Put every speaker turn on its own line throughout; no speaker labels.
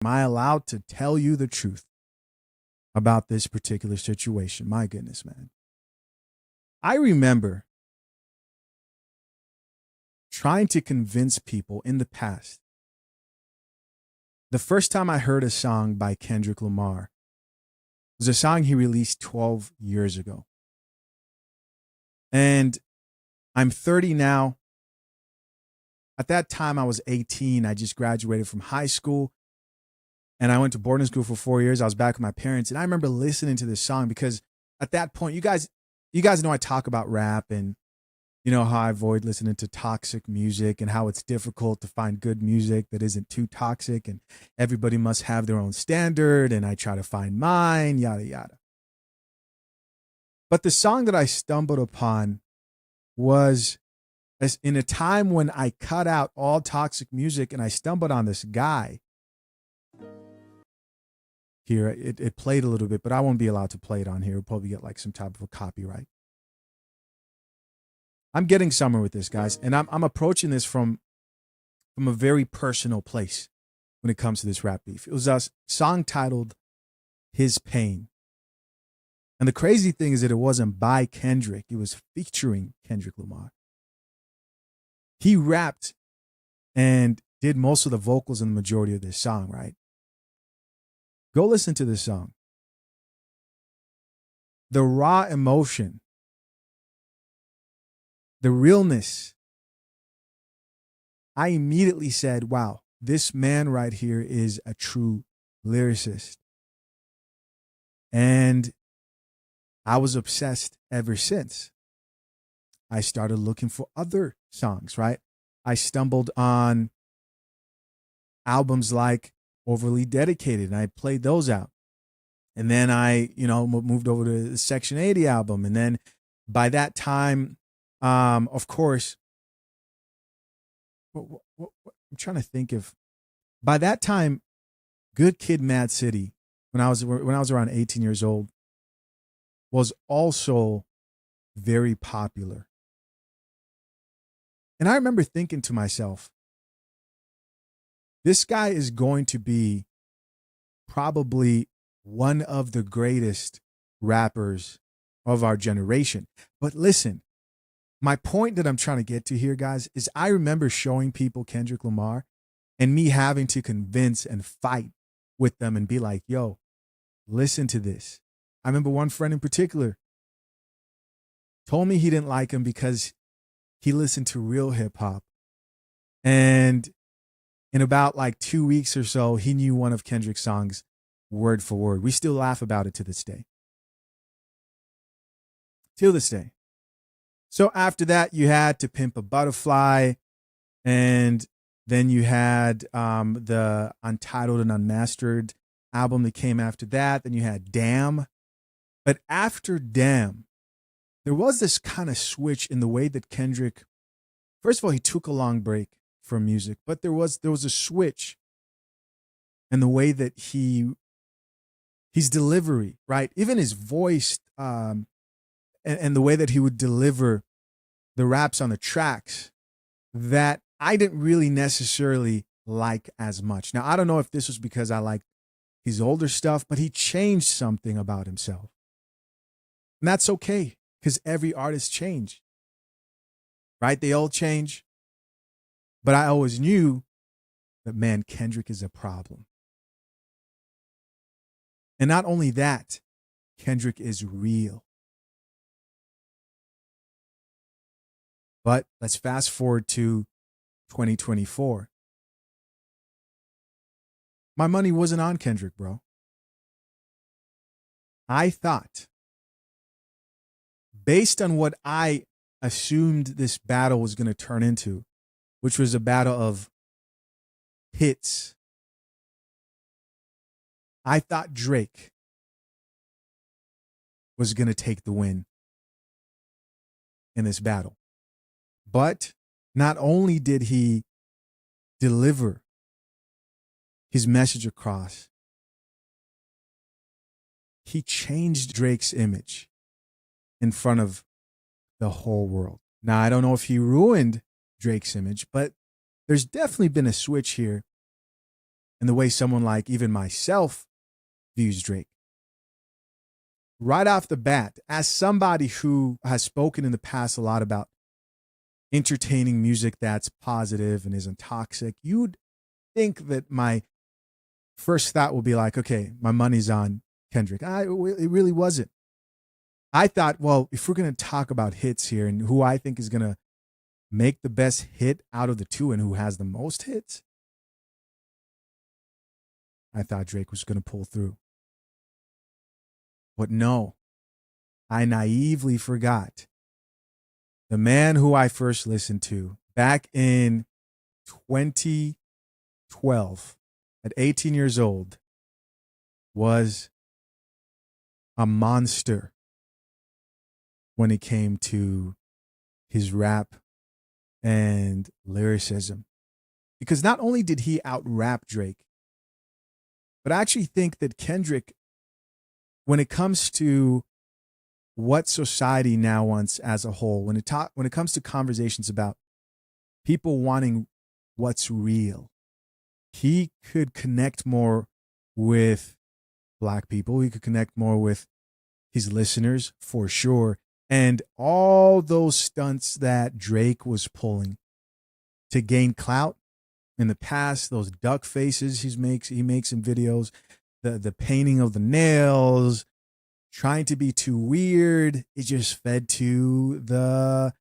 Am I allowed to tell you the truth about this particular situation? My goodness, man. I remember trying to convince people in the past. The first time I heard a song by Kendrick Lamar was a song he released 12 years ago. And I'm 30 now. At that time, I was 18. I just graduated from high school and I went to boarding school for 4 years. I was back with my parents. And I remember listening to this song because at that point, you guys know I talk about rap and you know how I avoid listening to toxic music and how it's difficult to find good music that isn't too toxic and everybody must have their own standard and I try to find mine, yada, yada. But the song that I stumbled upon was as in a time when I cut out all toxic music and I stumbled on this guy here. It played a little bit, but I won't be allowed to play it on here. We'll probably get like some type of a copyright. I'm getting somewhere with this, guys, and I'm approaching this from a very personal place when it comes to this rap beef. It was a song titled "His Pain," and the crazy thing is that it wasn't by Kendrick; it was featuring Kendrick Lamar. He rapped and did most of the vocals in the majority of this song. Right? Go listen to this song. The raw emotion, the realness. I immediately said, wow, this man right here is a true lyricist. And I was obsessed ever since. I started looking for other songs, right? I stumbled on albums like Overly Dedicated, and I played those out. And then I, moved over to the Section 80 album. And then by that time, of course, I'm trying to think of. By that time, Good Kid, Mad City, when I was around 18 years old, was also very popular. And I remember thinking to myself, this guy is going to be probably one of the greatest rappers of our generation. But listen, my point that I'm trying to get to here, guys, is I remember showing people Kendrick Lamar and me having to convince and fight with them and be like, yo, listen to this. I remember one friend in particular told me he didn't like him because he listened to real hip hop. And in about like 2 weeks or so, he knew one of Kendrick's songs word for word. We still laugh about it to this day. Till this day. So after that, you had To Pimp a Butterfly, and then you had the Untitled and Unmastered album that came after that. Then you had Damn. But after Damn, there was this kind of switch in the way that Kendrick, first of all, he took a long break from music, but there was a switch in the way that his delivery, right? Even his voice, and the way that he would deliver the raps on the tracks that I didn't really necessarily like as much. Now, I don't know if this was because I liked his older stuff, but he changed something about himself. And that's okay, because every artist change, right? They all change. But I always knew that, man, Kendrick is a problem. And not only that, Kendrick is real. But let's fast forward to 2024. My money wasn't on Kendrick, bro. I thought, based on what I assumed this battle was going to turn into, which was a battle of hits, I thought Drake was going to take the win in this battle. But not only did he deliver his message across, he changed Drake's image in front of the whole world. Now, I don't know if he ruined Drake's image, but there's definitely been a switch here and the way someone like even myself views Drake. Right off the bat, as somebody who has spoken in the past a lot about entertaining music that's positive and isn't toxic, you'd think that my first thought will be like, okay, my money's on Kendrick. It really wasn't. I thought, well, if we're going to talk about hits here and who I think is going to make the best hit out of the two and who has the most hits, I thought Drake was going to pull through. But no, I naively forgot the man who I first listened to back in 2012 at 18 years old was a monster when it came to his rap and lyricism. Because not only did he out-rap Drake, but I actually think that Kendrick, when it comes to what society now wants as a whole, when it comes to conversations about people wanting what's real, he could connect more with Black people. He could connect more with his listeners for sure. And all those stunts that Drake was pulling to gain clout in the past, those duck faces he makes in videos, the painting of the nails, trying to be too weird, it just fed to the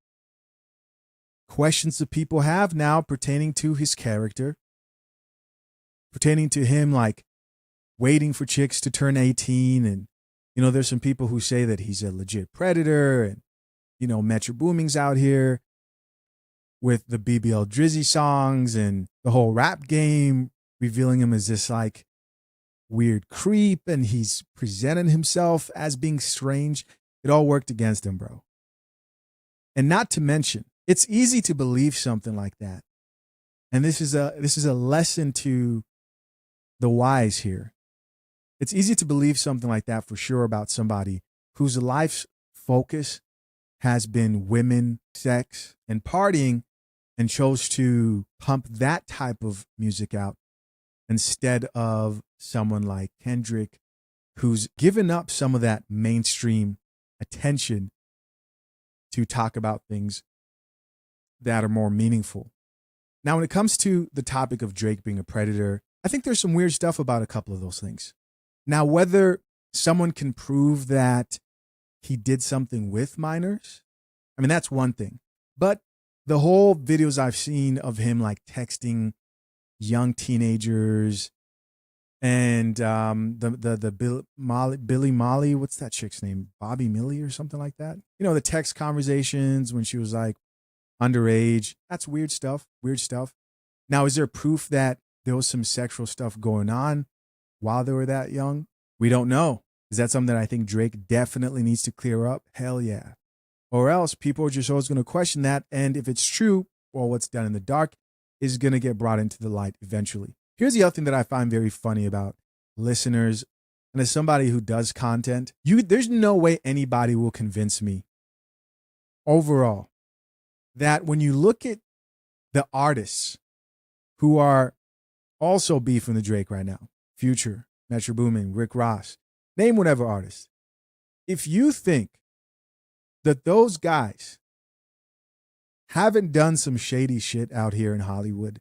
questions that people have now pertaining to his character, pertaining to him like waiting for chicks to turn 18. And, you know, there's some people who say that he's a legit predator and, you know, Metro Booming's out here with the BBL Drizzy songs and the whole rap game, revealing him as this like weird creep, and he's presenting himself as being strange. It all worked against him, bro. And not to mention, it's easy to believe something like that. And this is a lesson to the wise here. It's easy to believe something like that for sure about somebody whose life's focus has been women, sex, and partying, and chose to pump that type of music out instead of someone like Kendrick, who's given up some of that mainstream attention to talk about things that are more meaningful. Now, when it comes to the topic of Drake being a predator, I think there's some weird stuff about a couple of those things. Now, whether someone can prove that he did something with minors, I mean, that's one thing. But the whole videos I've seen of him like texting young teenagers and Billy Molly, what's that chick's name? Bobby Millie or something like that. You know, the text conversations when she was like underage. That's weird stuff. Weird stuff. Now, is there proof that there was some sexual stuff going on while they were that young? We don't know. Is that something that I think Drake definitely needs to clear up? Hell yeah. Or else people are just always going to question that. And if it's true, well, what's done in the dark is going to get brought into the light eventually. Here's the other thing that I find very funny about listeners. And as somebody who does content, there's no way anybody will convince me overall that when you look at the artists who are also beefing the Drake right now, Future, Metro Boomin, Rick Ross, name whatever artist. If you think that those guys haven't done some shady shit out here in Hollywood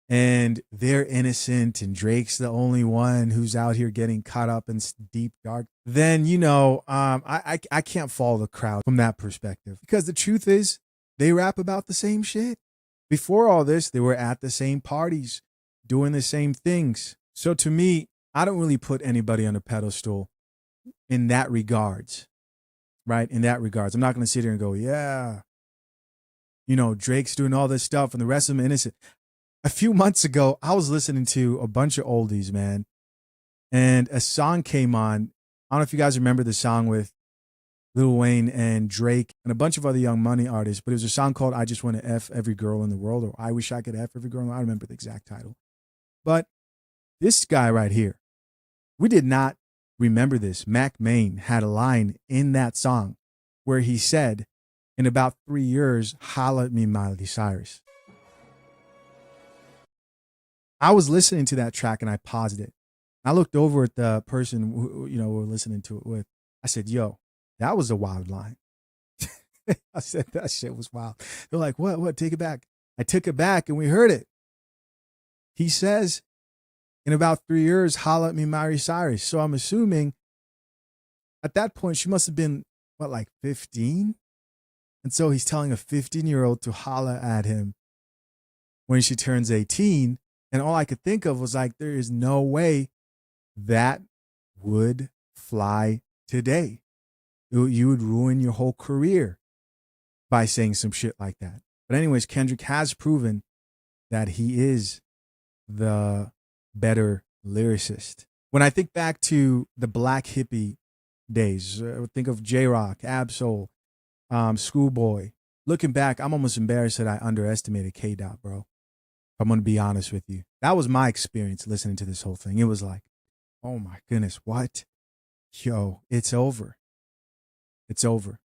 and they're innocent and Drake's the only one who's out here getting caught up in deep dark, then, you know, I can't follow the crowd from that perspective, because the truth is they rap about the same shit. Before all this, they were at the same parties doing the same things. So to me, I don't really put anybody on a pedestal in that regards, right? In that regards, I'm not going to sit here and go, yeah, you know, Drake's doing all this stuff and the rest of them innocent. A few months ago, I was listening to a bunch of oldies, man, and a song came on. I don't know if you guys remember the song with Lil Wayne and Drake and a bunch of other Young Money artists, but it was a song called I Just Want to F Every Girl in the World, or I Wish I Could F Every Girl in the World. I don't remember the exact title. But this guy right here, we did not remember this. Mac Main had a line in that song where he said, in about 3 years, holla at me, Miley Cyrus. I was listening to that track and I paused it. I looked over at the person who, we were listening to it with. I said, yo, that was a wild line. I said, that shit was wild. They're like, what? Take it back. I took it back and we heard it. He says, in about 3 years, holla at me, Miley Cyrus. So I'm assuming at that point, she must have been, like 15? And so he's telling a 15-year-old to holla at him when she turns 18. And all I could think of was like, there is no way that would fly today. You would ruin your whole career by saying some shit like that. But anyways, Kendrick has proven that he is the better lyricist. When I think back to the black hippie days, think of J-Rock, Absol, Schoolboy. Looking back, I'm almost embarrassed that I underestimated K-Dot, bro. I'm going to be honest with you. That was my experience listening to this whole thing. It was like, oh my goodness, what? Yo, it's over. It's over.